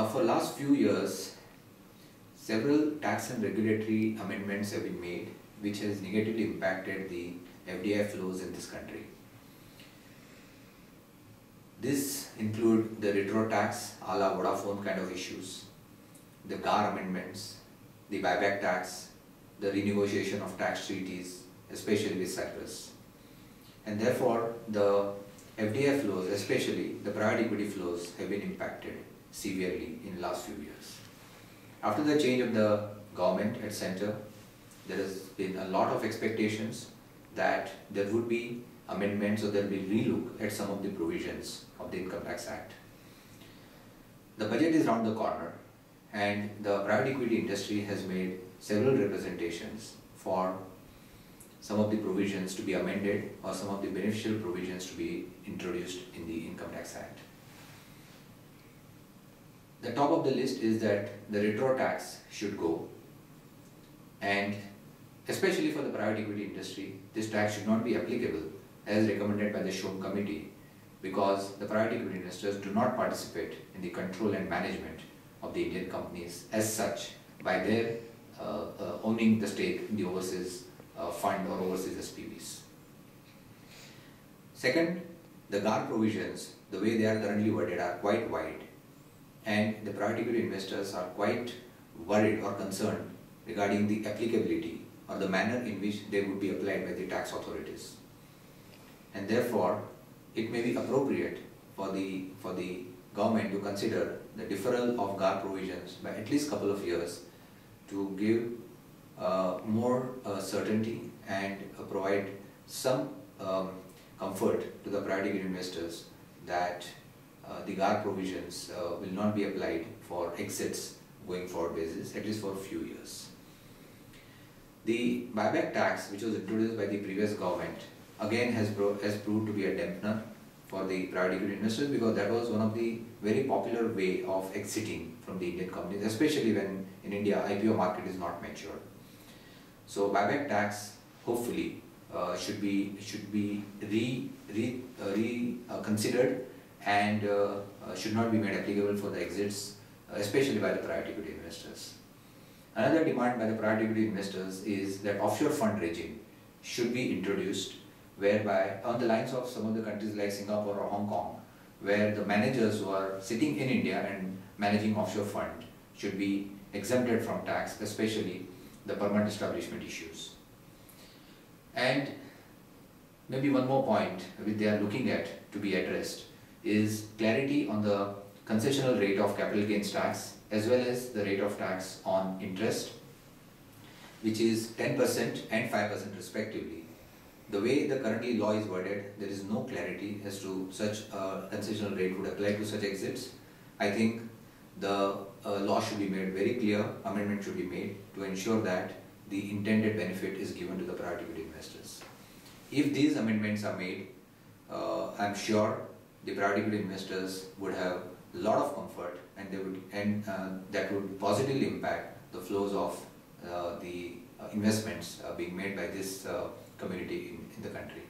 For last few years, several tax and regulatory amendments have been made which has negatively impacted the FDI flows in this country. This include the retro tax a la Vodafone kind of issues, the GAR amendments, the buyback tax, the renegotiation of tax treaties, especially with Cyprus. And therefore, the FDI flows, especially the private equity flows, have been impacted severely in the last few years. After the change of the government at center, there has been a lot of expectations that there would be amendments or there will be relook at some of the provisions of the Income Tax Act. The budget is round the corner and the private equity industry has made several representations for some of the provisions to be amended or some of the beneficial provisions to be introduced in the Income Tax Act. The top of the list is that the retro tax should go, and especially for the private equity industry, this tax should not be applicable as recommended by the Shom Committee, because the private equity investors do not participate in the control and management of the Indian companies as such by their owning the stake in the overseas fund or overseas SPVs. Second, the GAR provisions, the way they are currently worded, are quite wide, and the private equity investors are quite worried or concerned regarding the applicability or the manner in which they would be applied by the tax authorities. And therefore, it may be appropriate for the government to consider the deferral of GAR provisions by at least a couple of years to give more certainty and provide some comfort to the private equity investors that the GAR provisions will not be applied for exits going forward basis, at least for a few years. The buyback tax, which was introduced by the previous government, again has proved to be a dampener for the private equity investors, because that was one of the very popular way of exiting from the Indian companies, especially when in India IPO market is not mature. So buyback tax hopefully should be reconsidered and should not be made applicable for the exits, especially by the private equity investors. Another demand by the private equity investors is that offshore fund regime should be introduced, whereby on the lines of some of the countries like Singapore or Hong Kong, where the managers who are sitting in India and managing offshore fund should be exempted from tax, especially the permanent establishment issues. And maybe one more point which they are looking at to be addressed is clarity on the concessional rate of capital gains tax as well as the rate of tax on interest, which is 10% and 5% respectively. The way the currently law is worded, there is no clarity as to such a concessional rate would apply to such exits. I think the law should be made very clear, amendment should be made to ensure that the intended benefit is given to the private equity investors. If these amendments are made, I am sure the private equity investors would have a lot of comfort, and that would positively impact the flows of the investments being made by this community in the country.